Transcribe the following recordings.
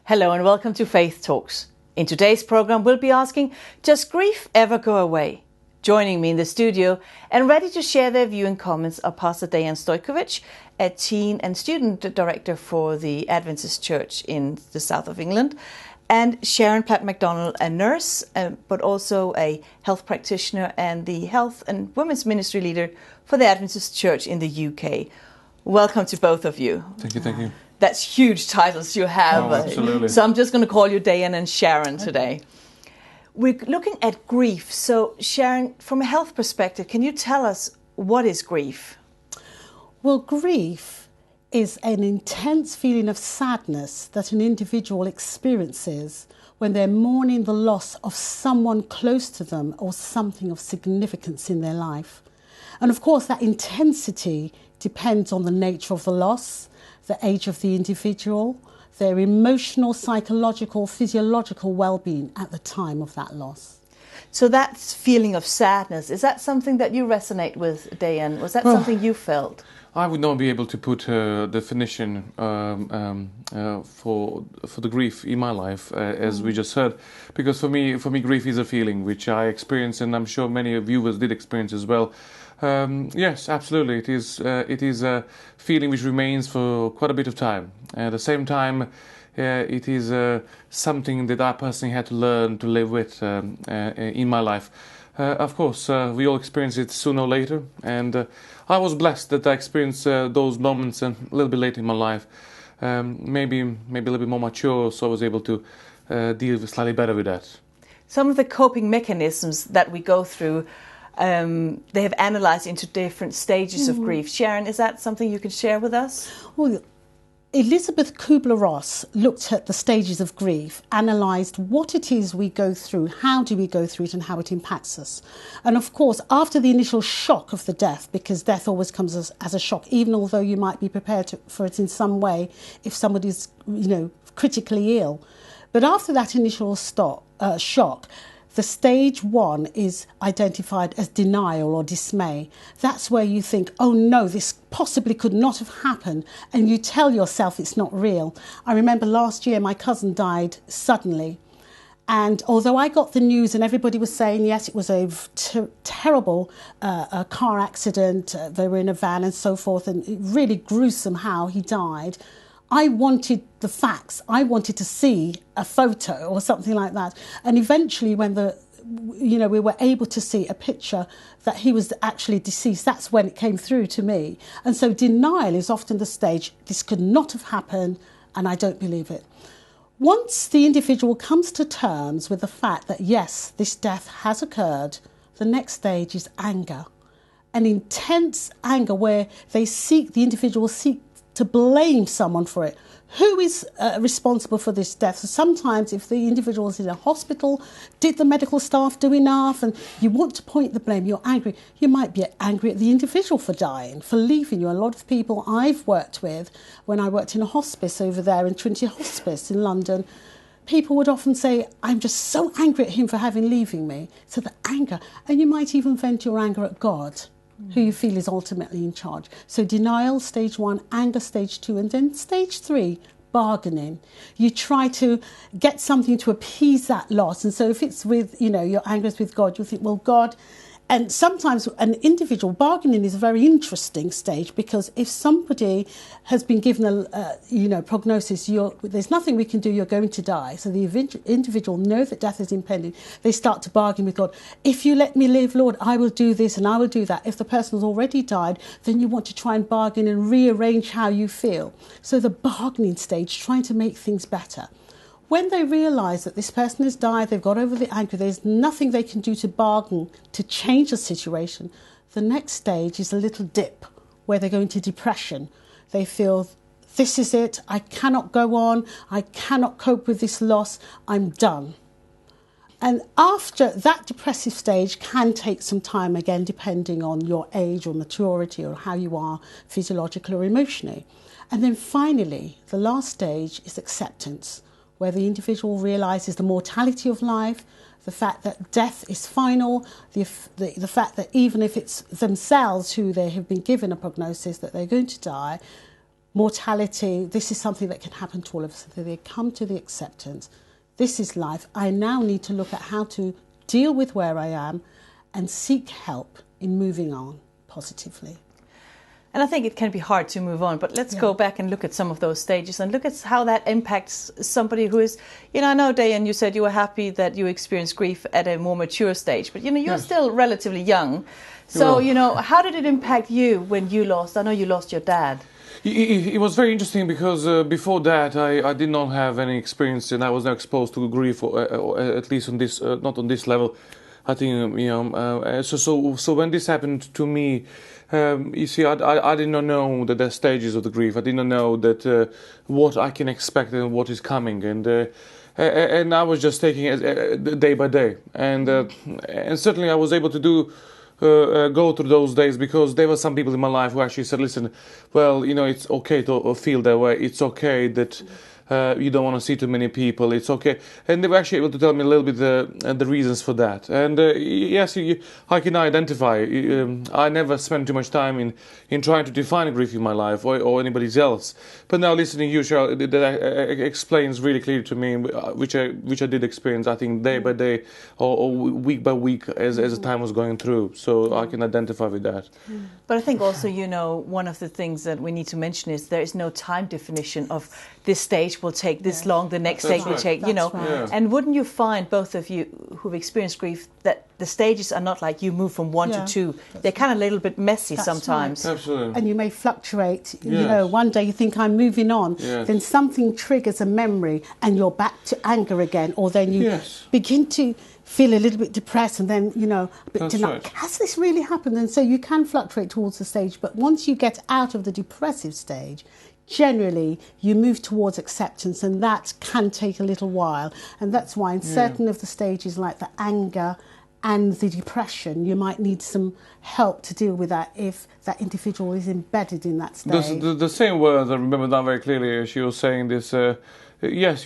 Hello and welcome to Faith Talks. In today's program, we'll be asking, does grief ever go away? Joining me in the studio and ready to share their view and comments are Pastor Øster-Lundqvist, a teen and student director for the Adventist church in the south of England, and Sharon Platt-MacDonald, a nurse, but also a health practitioner and the health and women's ministry leader for the Adventist church in the UK. Welcome to both of you. Thank you. That's huge titles you have. Oh, absolutely. So I'm just going to call you Dayan and Sharon today. We're looking at grief. So Sharon, from a health perspective, can you tell us what is grief? Well, grief is an intense feeling of sadness that an individual experiences when they're mourning the loss of someone close to them or something of significance in their life. And of course, that intensity depends on the nature of the loss, the age of the individual, their emotional, psychological, physiological well-being at the time of that loss. So that feeling of sadness, is that something that you resonate with, Dayan? Was that something you felt? I would not be able to put a definition for the grief in my life, as we just heard, because for me, grief is a feeling which I experience, and I'm sure many of viewers did experience as well. Yes, absolutely. It is a feeling which remains for quite a bit of time. At the same time, it is something that I personally had to learn to live with in my life. Of course, we all experience it sooner or later, and I was blessed that I experienced those moments a little bit later in my life. Maybe a little bit more mature, so I was able to deal slightly better with that. Some of the coping mechanisms that we go through, they have analysed into different stages of grief. Sharon, is that something you can share with us? Well, Elizabeth Kubler-Ross looked at the stages of grief, analysed what it is we go through, how do we go through it and how it impacts us. And of course, after the initial shock of the death, because death always comes as a shock, even although you might be prepared for it in some way if somebody's, critically ill. But after that initial shock, the stage 1 is identified as denial or dismay. That's where you think, oh no, this possibly could not have happened, and you tell yourself it's not real. I remember last year my cousin died suddenly, and although I got the news and everybody was saying, yes, it was a terrible car accident, they were in a van and so forth, and really gruesome how he died, I wanted the facts. I wanted to see a photo or something like that. And eventually when we were able to see a picture that he was actually deceased, that's when it came through to me. And so denial is often the stage, this could not have happened and I don't believe it. Once the individual comes to terms with the fact that, yes, this death has occurred, the next stage is anger. An intense anger where the individual seek to blame someone for it. Who is responsible for this death? So sometimes if the individual is in a hospital, did the medical staff do enough? And you want to point the blame, you're angry. You might be angry at the individual for dying, for leaving you. A lot of people I've worked with, when I worked in a hospice over there in Trinity Hospice in London, people would often say, I'm just so angry at him for leaving me. So the anger, and you might even vent your anger at God, who you feel is ultimately in charge. So denial, stage 1, anger, stage 2, and then stage 3, bargaining. You try to get something to appease that loss. And so if it's with, your anger is with God, you'll think, well, God, and sometimes an individual bargaining is a very interesting stage, because if somebody has been given a prognosis, there's nothing we can do, you're going to die. So the individual knows that death is impending. They start to bargain with God. If you let me live, Lord, I will do this and I will do that. If the person has already died, then you want to try and bargain and rearrange how you feel. So the bargaining stage, trying to make things better. When they realise that this person has died, they've got over the anger, there's nothing they can do to bargain to change the situation, the next stage is a little dip where they go into depression. They feel, this is it, I cannot go on, I cannot cope with this loss, I'm done. And after that depressive stage can take some time, again, depending on your age or maturity or how you are physiologically or emotionally. And then finally, the last stage is acceptance, where the individual realises the mortality of life, the fact that death is final, the fact that even if it's themselves who they have been given a prognosis that they're going to die, mortality, this is something that can happen to all of us. So they come to the acceptance. This is life. I now need to look at how to deal with where I am and seek help in moving on positively. And I think it can be hard to move on, but let's go back and look at some of those stages and look at how that impacts somebody who is, I know, Dayan, you said you were happy that you experienced grief at a more mature stage, but you're still relatively young. So, how did it impact you when you lost? I know you lost your dad. It was very interesting because before that I did not have any experience, and I was not exposed to grief, or at least on this, not on this level. I think so when this happened to me, you see, I did not know that there's stages of the grief. I did not know that what I can expect and what is coming, and I was just taking it day by day, and certainly I was able to go through those days because there were some people in my life who actually said, listen, well, it's okay to feel that way. It's okay that you don't want to see too many people. It's okay. And they were actually able to tell me a little bit the reasons for that. And yes, I can identify. I never spent too much time in trying to define grief in my life or anybody's else. But now listening to you, Cheryl, that explains really clearly to me, which I did experience, I think, day by day or week by week as the time was going through. So I can identify with that. But I think also, one of the things that we need to mention is there is no time definition of this stage will take this long, the next stage will take, And wouldn't you find, both of you who've experienced grief, that the stages are not like you move from 1 to 2. They're kind of a little bit messy sometimes. Right. Absolutely. And you may fluctuate. One day you think I'm moving on, then something triggers a memory and you're back to anger again, or then you begin to feel a little bit depressed and then, a bit denied. Has this really happened? And so you can fluctuate towards the stage, but once you get out of the depressive stage, generally you move towards acceptance, and that can take a little while. And that's why in certain of the stages, like the anger and the depression, you might need some help to deal with that if that individual is embedded in that stage. The same words, I remember that very clearly. She was saying this, yes,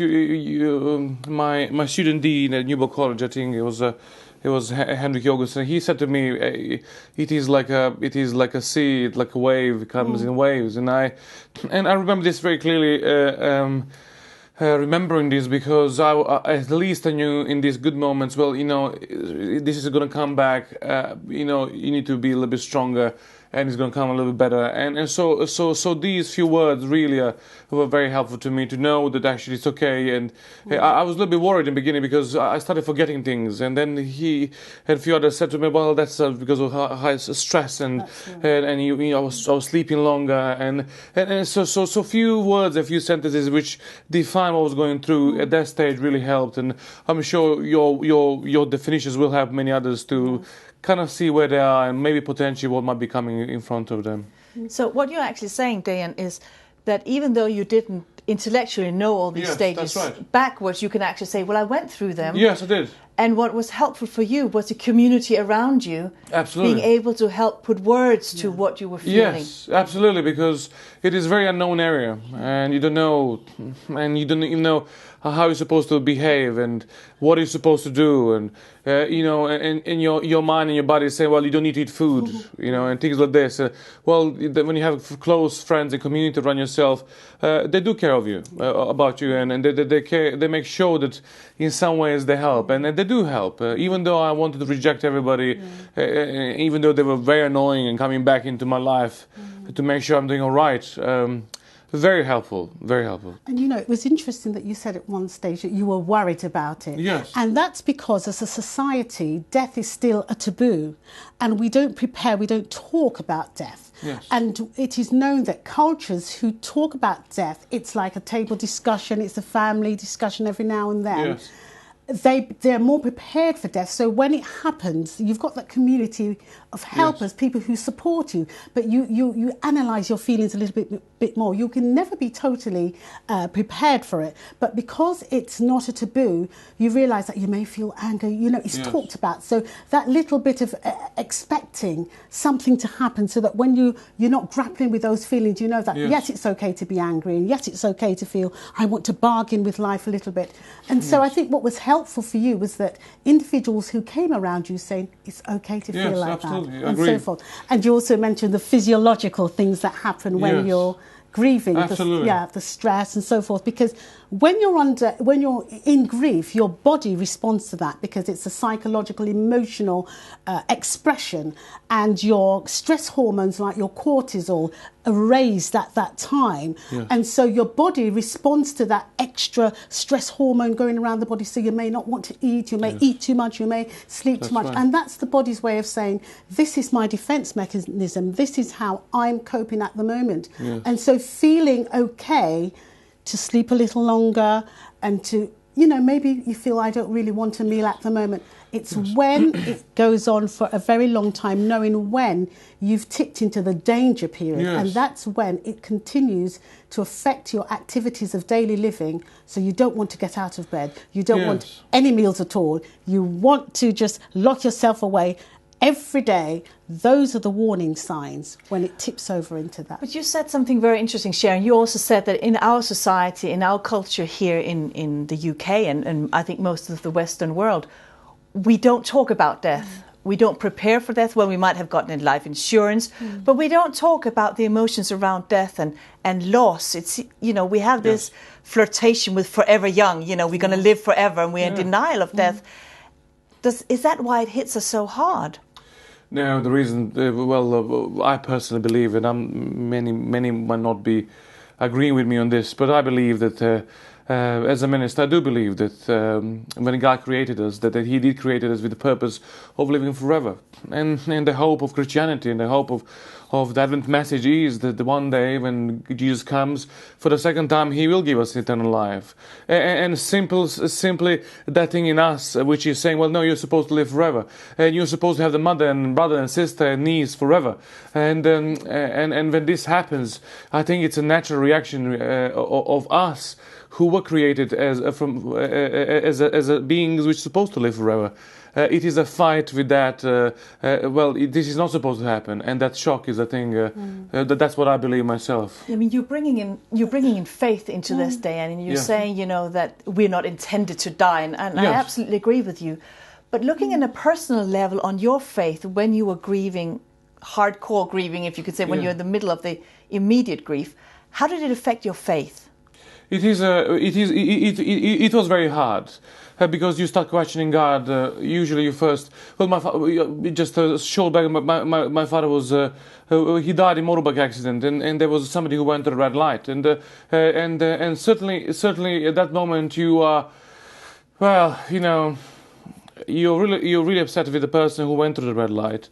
my student dean at Newport College, I think it was Henrik Jorgensen. He said to me, "It is like a sea, like a wave. It comes in waves." And I remember this very clearly. Remembering this because at least I knew in these good moments, well, this is going to come back. You need to be a little bit stronger, and it's going to come a little bit better. And so these few words really were very helpful to me to know that actually it's okay. And I was a little bit worried in the beginning because I started forgetting things. And then he and a few others said to me, well, that's because of high stress and I was sleeping longer. And so few words, a few sentences which define what was going through at that stage really helped. And I'm sure your definitions will help many others to kind of see where they are and maybe potentially what might be coming in front of them. So what you're actually saying, Dayan, is that even though you didn't intellectually know all these stages backwards, you can actually say, well, I went through them. Yes, I did. And what was helpful for you was the community around you being able to help put words to what you were feeling. Yes, absolutely, because it is a very unknown area, and you don't even know how you're supposed to behave and what you're supposed to do, and and your mind and your body say, well, you don't need to eat food, and things like this. When you have close friends and community around yourself, they do care of you, about you, and they care. They make sure that in some ways they help, and they do help. Even though I wanted to reject everybody, even though they were very annoying and coming back into my life to make sure I'm doing all right. Very helpful, very helpful. And it was interesting that you said at one stage that you were worried about it. Yes. And that's because as a society, death is still a taboo. And we don't talk about death. Yes. And it is known that cultures who talk about death, it's like a table discussion, it's a family discussion every now and then. Yes. They're more prepared for death. So when it happens, you've got that community of helpers, people who support you, but you analyse your feelings a little bit more. You can never be totally prepared for it, but because it's not a taboo, you realise that you may feel anger. It's talked about. So that little bit of expecting something to happen, so that when you're not grappling with those feelings, you know that yes, it's okay to be angry, and yes, it's okay to feel I want to bargain with life a little bit. And so I think what was helpful for you was that individuals who came around you saying it's okay to feel like absolutely. that, and so forth. And you also mentioned the physiological things that happen when you're grieving, Absolutely. the stress and so forth. Because when you're in grief, your body responds to that because it's a psychological, emotional expression, and your stress hormones like your cortisol are raised at that time, and so your body responds to that extra stress hormone going around the body. So you may not want to eat, you may eat too much, you may sleep too much, and that's the body's way of saying, this is my defense mechanism, this is how I'm coping at the moment. And so feeling okay to sleep a little longer and to, maybe you feel I don't really want a meal at the moment. It's when it goes on for a very long time, knowing when you've ticked into the danger period. And that's when it continues to affect your activities of daily living. So you don't want to get out of bed. You don't want any meals at all. You want to just lock yourself away every day. Those are the warning signs when it tips over into that. But you said something very interesting, Sharon. You also said that in our society, in our culture here in the UK and I think most of the Western world, we don't talk about death. We don't prepare for death. Well, we might have gotten life insurance, but we don't talk about the emotions around death and loss. It's, we have this flirtation with forever young, we're going to live forever, and we're in denial of death. Is that why it hits us so hard? No, the reason, I personally believe, and many might not be agreeing with me on this, but I believe that as a minister, I do believe that when God created us, that He did create us with the purpose of living forever. And the hope of Christianity and the hope of the Advent message is that one day when Jesus comes for the second time, He will give us eternal life. And simply that thing in us which is saying, well, no, you're supposed to live forever. And you're supposed to have the mother and brother and sister and niece forever. And when this happens, I think it's a natural reaction of us who were created as beings which are supposed to live forever. It is a fight with that. This is not supposed to happen, and that shock is a thing. That's what I believe myself. I mean, you're bringing in faith into this day, and you're saying, that we're not intended to die, and I absolutely agree with you. But looking at a personal level on your faith, when you were grieving, hardcore grieving, if you could say, when you're in the middle of the immediate grief, how did it affect your faith? It was very hard because you start questioning God. Usually, you first. Well, just a short back. My father was. He died in a motorbike accident, and there was somebody who went to the red light, and certainly at that moment you are. You're really upset with the person who went to the red light.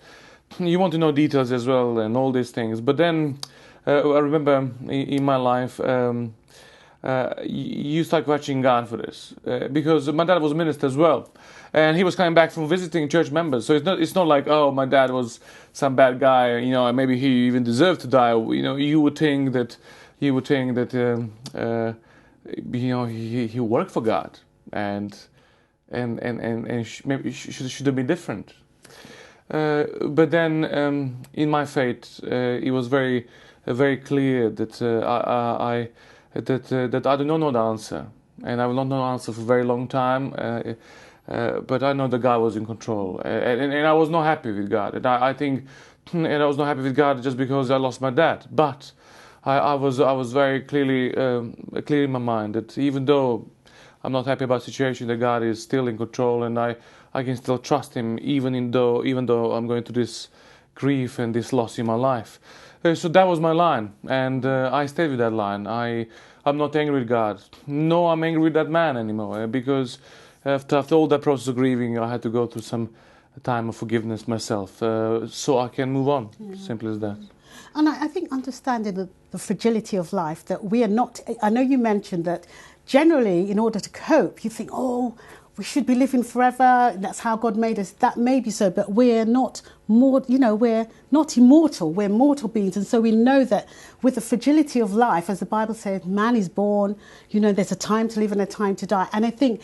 You want to know details as well and all these things. But then I remember in my life. You start questioning God for this because my dad was a minister as well, and he was coming back from visiting church members. So it's not like, oh, my dad was some bad guy, and maybe he even deserved to die. You would think that he worked for God and maybe should have been different. But then in my faith, it was very very clear that that I do not know the answer, and I will not know the answer for a very long time. But I know that God was in control, and I was not happy with God. And I was not happy with God just because I lost my dad. But I was very clear in my mind that even though I'm not happy about the situation, that God is still in control, and I can still trust Him even though I'm going through this grief and this loss in my life. So that was my line, and I stayed with that line. I'm not angry with God. No, I'm angry with that man anymore, because after all that process of grieving, I had to go through some time of forgiveness myself, so I can move on. Simple as that. And I think understanding the fragility of life, that we are not. I know you mentioned that generally, in order to cope, you think, oh, we should be living forever. That's how God made us. That may be so, but we're not more. We're not immortal. We're mortal beings, and so we know that with the fragility of life, as the Bible says, man is born. There's a time to live and a time to die. And I think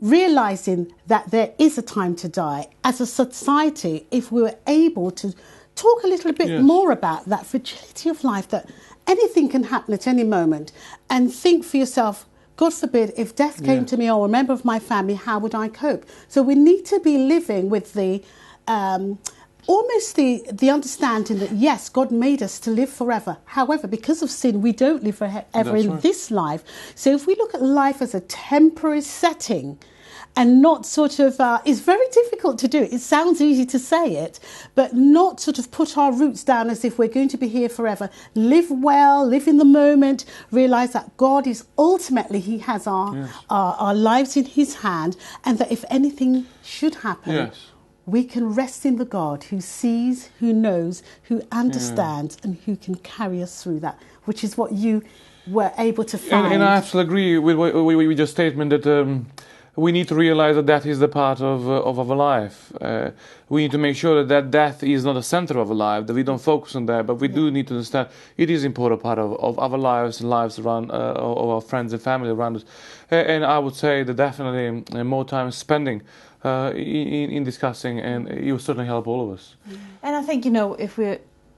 realizing that there is a time to die as a society, if we were able to talk a little bit more about that fragility of life, that anything can happen at any moment, and think for yourself, God forbid, if death came to me or a member of my family, how would I cope? So we need to be living with the almost the understanding that, yes, God made us to live forever. However, because of sin, we don't live forever in this life. So if we look at life as a temporary setting and not sort of, it's very difficult to do. It sounds easy to say it, but not sort of put our roots down as if we're going to be here forever. Live well, live in the moment, realise that God is ultimately, he has our lives in his hand, and that if anything should happen, we can rest in the God who sees, who knows, who understands, and who can carry us through that, which is what you were able to find. And I absolutely agree with your statement that we need to realize that death is the part of our life. We need to make sure that death is not the center of our life, that we don't focus on that, but we do need to understand it is an important part of our lives and lives around of our friends and family around us. And I would say that definitely more time spending in discussing, and it will certainly help all of us. And I think, if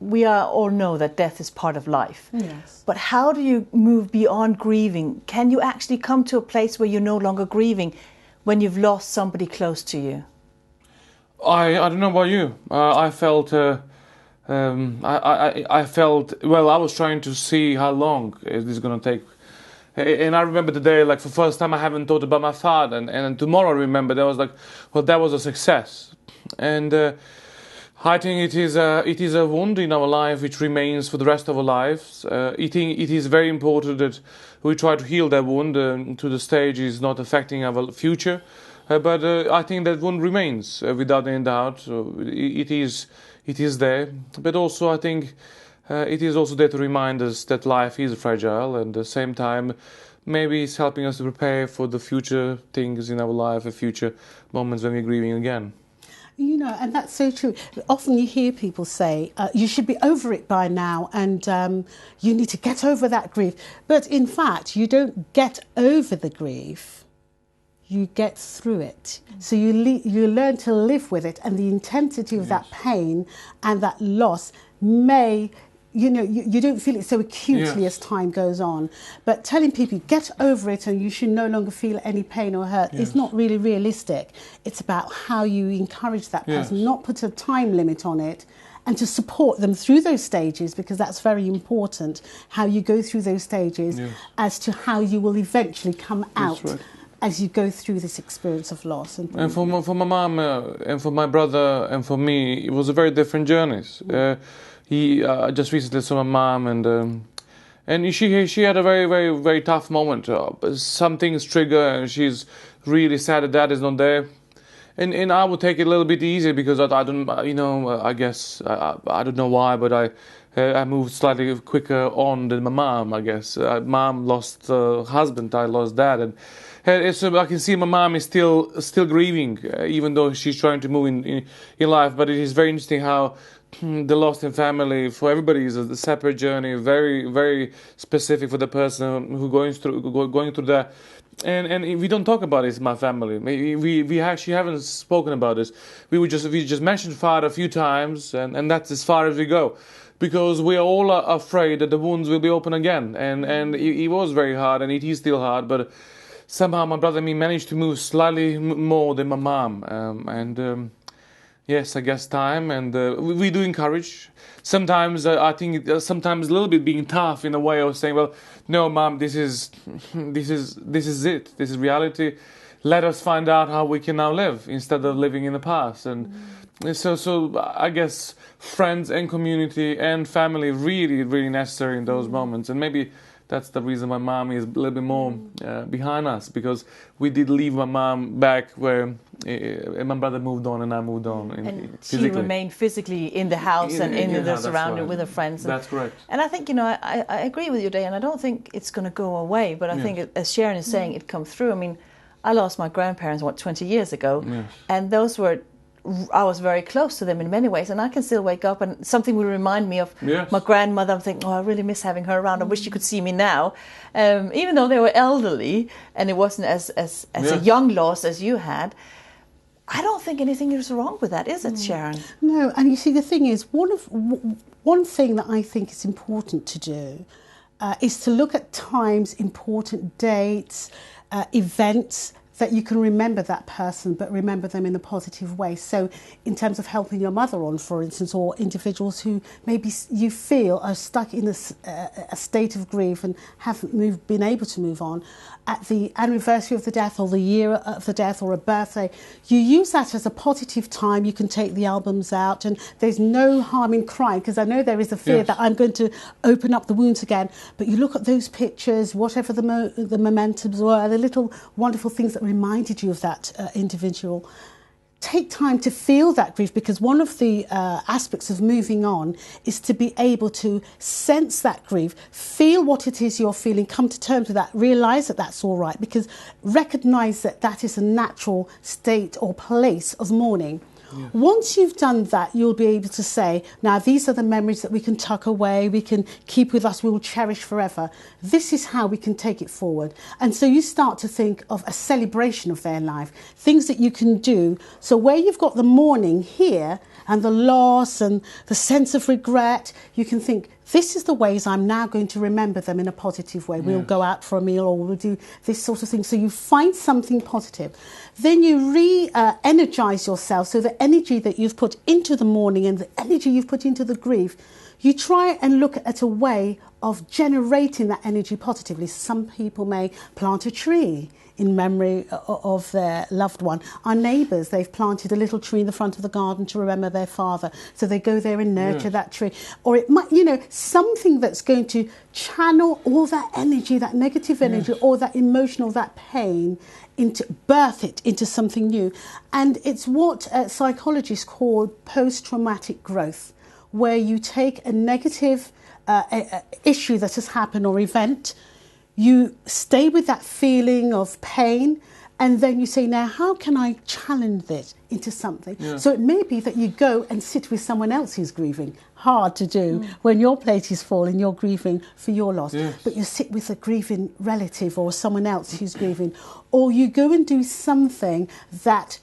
we all know that death is part of life. Yes. But how do you move beyond grieving? Can you actually come to a place where you're no longer grieving when you've lost somebody close to you? I don't know about you. I felt I felt, well, I was trying to see how long is this going to take. And I remember the day, like, for the first time I haven't thought about my father. And tomorrow I remember, that was like, well, that was a success. And I think it is a wound in our life which remains for the rest of our lives. I think it is very important that we try to heal that wound to the stage is not affecting our future. But I think that wound remains without any doubt. So it is there. But also I think it is also there to remind us that life is fragile, and at the same time maybe it's helping us to prepare for the future things in our life, the future moments when we're grieving again. And that's so true. Often you hear people say, you should be over it by now, and you need to get over that grief. But in fact, you don't get over the grief, you get through it. So you learn to live with it, and the intensity of that pain and that loss may... you don't feel it so acutely as time goes on. But telling people, get over it and you should no longer feel any pain or hurt is not really realistic. It's about how you encourage that person, not put a time limit on it, and to support them through those stages, because that's very important, how you go through those stages as to how you will eventually come out as you go through this experience of loss. And for my mom and for my brother and for me, it was a very different journeys. I just recently saw my mom, and she had a very, very, very tough moment. Some things trigger, and she's really sad that Dad is not there. And I would take it a little bit easier because I don't, I guess I don't know why, but I moved slightly quicker on than my mom. I guess Mom lost husband, I lost Dad, and so I can see my mom is still grieving, even though she's trying to move in life. But it is very interesting how the loss in family for everybody is a separate journey, very, very specific for the person who going through that. And we don't talk about this in my family. We actually haven't spoken about this. We just mentioned father a few times, and that's as far as we go, because we are all afraid that the wounds will be open again. And it was very hard, and it is still hard. But somehow my brother and me managed to move slightly more than my mom. Yes, I guess time, and we do encourage. Sometimes I think sometimes a little bit being tough in a way of saying, well, no, Mom, this is it. This is reality. Let us find out how we can now live instead of living in the past. And so I guess friends and community and family really, really necessary in those moments. And maybe that's the reason my mom is a little bit more behind us, because we did leave my mom back where my brother moved on and I moved on. And she remained physically in the house and in the surrounding with her friends. That's correct. And I think, I agree with you, Day, and I don't think it's going to go away, but I think, as Sharon is saying, it comes through. I mean, I lost my grandparents, 20 years ago, and those were... I was very close to them in many ways, and I can still wake up and something will remind me of my grandmother. I'm thinking, I really miss having her around. I wish you could see me now. Even though they were elderly and it wasn't as a young loss as you had, I don't think anything is wrong with that, is it, Sharon? No, and you see, the thing is, one thing that I think is important to do is to look at times, important dates, events that you can remember that person, but remember them in a positive way. So in terms of helping your mother on, for instance, or individuals who maybe you feel are stuck in a state of grief and haven't been able to move on, at the anniversary of the death or the year of the death or a birthday, you use that as a positive time. You can take the albums out, and there's no harm in crying, because I know there is a fear that I'm going to open up the wounds again. But you look at those pictures, whatever the momentums were, the little wonderful things that reminded you of that individual. Take time to feel that grief, because one of the aspects of moving on is to be able to sense that grief, feel what it is you're feeling, come to terms with that, realise that that's all right, because recognise that that is a natural state or place of mourning. Yeah. Once you've done that, you'll be able to say, now these are the memories that we can tuck away, we can keep with us, we will cherish forever. This is how we can take it forward. And so you start to think of a celebration of their life, things that you can do. So where you've got the mourning here and the loss and the sense of regret, you can think, this is the ways I'm now going to remember them in a positive way. We'll go out for a meal, or we'll do this sort of thing. So you find something positive. Then you re-energise yourself. So the energy that you've put into the mourning and the energy you've put into the grief, you try and look at a way of generating that energy positively. Some people may plant a tree in memory of their loved one. Our neighbours, they've planted a little tree in the front of the garden to remember their father. So they go there and nurture that tree. Or it might, something that's going to channel all that energy, that negative energy, or that emotional, that pain, birth it into something new. And it's what psychologists call post-traumatic growth, where you take a negative issue that has happened or event, you stay with that feeling of pain, and then you say, now how can I challenge this into something? Yeah. So it may be that you go and sit with someone else who's grieving. Hard to do when your plate is full and you're grieving for your loss. Yes. But you sit with a grieving relative or someone else who's grieving. Or you go and do something that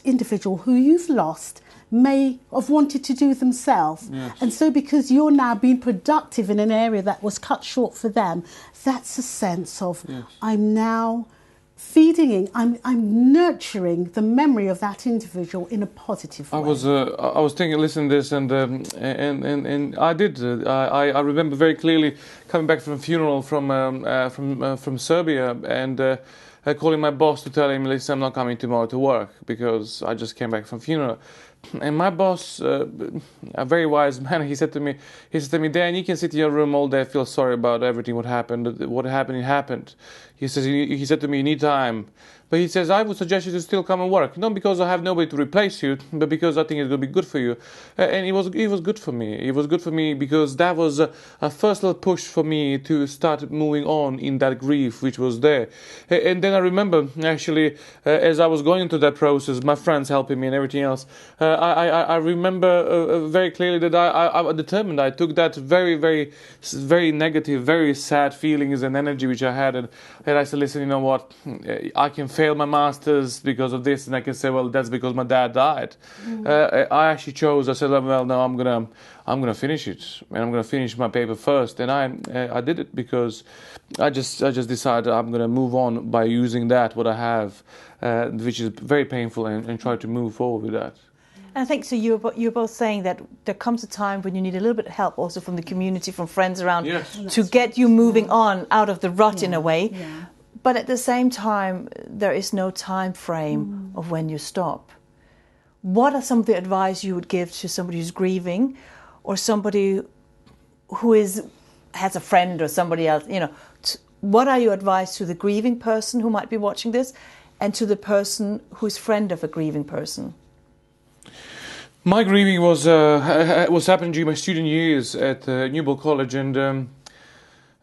individual who you've lost may have wanted to do themselves. Yes. And so because you're now being productive in an area that was cut short for them, that's a sense of, I'm now I'm nurturing the memory of that individual in a positive way. I was thinking, listening to this, and I did. I remember very clearly coming back from a funeral from Serbia, and calling my boss to tell him, listen, I'm not coming tomorrow to work because I just came back from funeral. And my boss, a very wise man, he said to me, Dan, you can sit in your room all day, feel sorry about everything what happened. It happened. He said to me, you need time. But he says, I would suggest you to still come and work. Not because I have nobody to replace you, but because I think it will be good for you. And it was good for me. It was good for me because that was a first little push for me to start moving on in that grief which was there. And then I remember, actually, as I was going through that process, my friends helping me and everything else, I remember very clearly that I determined. I took that very, very, very negative, very sad feelings and energy which I had, and I said, listen, you know what, I can fail my masters because of this, and I can say, well, that's because my dad died. I actually chose. I said, well, no, I'm gonna finish it, and I'm gonna finish my paper first. And I did it because I just decided I'm gonna move on by using that what I have, which is very painful, and try to move forward with that. And I think so. You're both saying that there comes a time when you need a little bit of help, also from the community, from friends around, to get you moving on out of the rut in a way. Yeah. But at the same time, there is no time frame of when you stop. What are some of the advice you would give to somebody who's grieving, or somebody who has a friend or somebody else? What are your advice to the grieving person who might be watching this, and to the person who's friend of a grieving person? My grieving was happening during my student years at Newbold College, and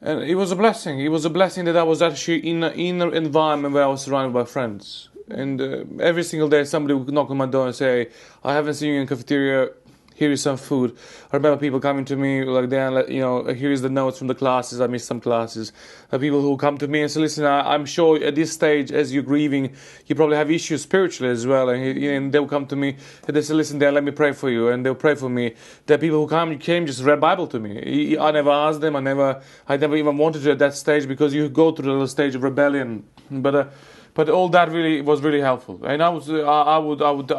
it was a blessing. It was a blessing that I was actually in an environment where I was surrounded by friends. And every single day somebody would knock on my door and say, I haven't seen you in the cafeteria, here is some food. I remember people coming to me like, Dan, here is the notes from the classes, I missed some classes. People who come to me and say, listen, I'm sure at this stage, as you're grieving, you probably have issues spiritually as well. And they'll come to me and they say, listen, Dan, let me pray for you. And they'll pray for me. There are people who came just read Bible to me. I never asked them. I never even wanted to at that stage, because you go through the stage of rebellion. But But all that really was really helpful, and I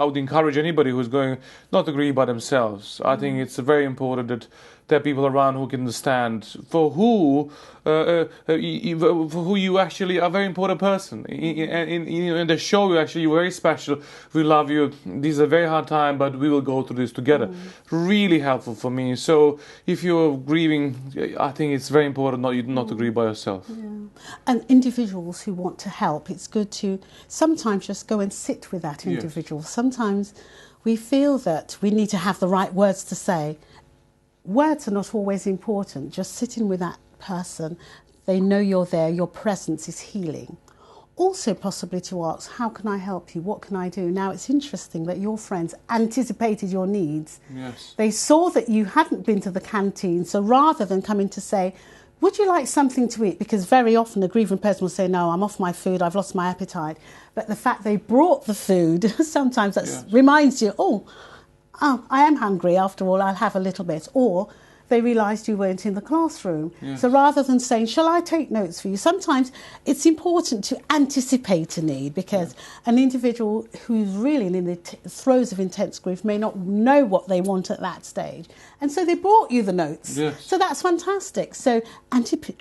would encourage anybody who's going not to grieve by themselves. I think it's very important that there are people around who can understand for who you actually are a very important person. In the show, you're very special. We love you. This is a very hard time, but we will go through this together. Really helpful for me. So if you're grieving, I think it's very important not to grieve by yourself. Yeah. And individuals who want to help, it's good to sometimes just go and sit with that individual. Yes. Sometimes we feel that we need to have the right words to say. Words are not always important. Just sitting with that person, they know you're there, your presence is healing. Also possibly to ask, how can I help you? What can I do? Now it's interesting that your friends anticipated your needs. Yes. They saw that you hadn't been to the canteen, so rather than coming to say, would you like something to eat? Because very often a grieving person will say, no, I'm off my food, I've lost my appetite. But the fact they brought the food, sometimes that reminds you, oh, I am hungry, after all, I'll have a little bit. Or they realised you weren't in the classroom. Yes. So rather than saying, shall I take notes for you? Sometimes it's important to anticipate a need, because an individual who's really in the throes of intense grief may not know what they want at that stage. And so they brought you the notes. Yes. So that's fantastic. So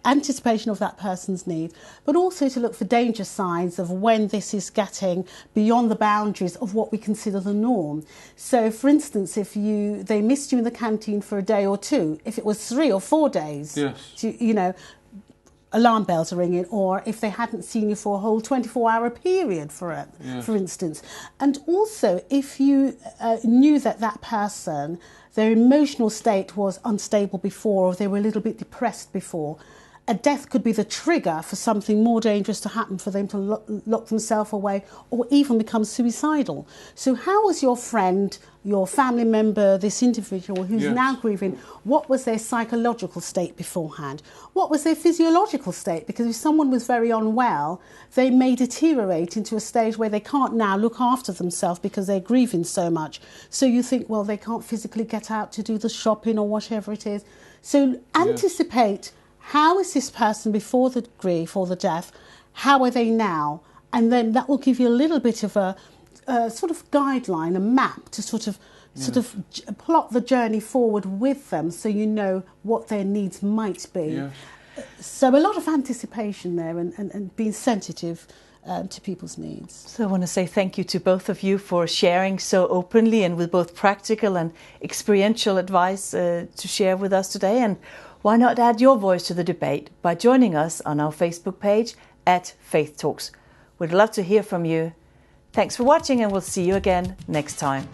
anticipation of that person's need, but also to look for danger signs of when this is getting beyond the boundaries of what we consider the norm. So for instance, if they missed you in the canteen for a day or two, if it was 3 or 4 days, alarm bells are ringing, or if they hadn't seen you for a whole 24-hour period, for instance. And also, if you knew that person, their emotional state was unstable before, or they were a little bit depressed before, a death could be the trigger for something more dangerous to happen, for them to lock themselves away or even become suicidal. So how was your friend, your family member, this individual who's now grieving, what was their psychological state beforehand? What was their physiological state? Because if someone was very unwell, they may deteriorate into a stage where they can't now look after themselves because they're grieving so much. So you think, well, they can't physically get out to do the shopping or whatever it is. So anticipate, how is this person before the grief or the death? How are they now? And then that will give you a little bit of a sort of guideline, a map to sort of plot the journey forward with them, so you know what their needs might be. Yes. So a lot of anticipation there, and being sensitive to people's needs. So I want to say thank you to both of you for sharing so openly and with both practical and experiential advice to share with us today. And why not add your voice to the debate by joining us on our Facebook page at Faith Talks. We'd love to hear from you. Thanks for watching, and we'll see you again next time.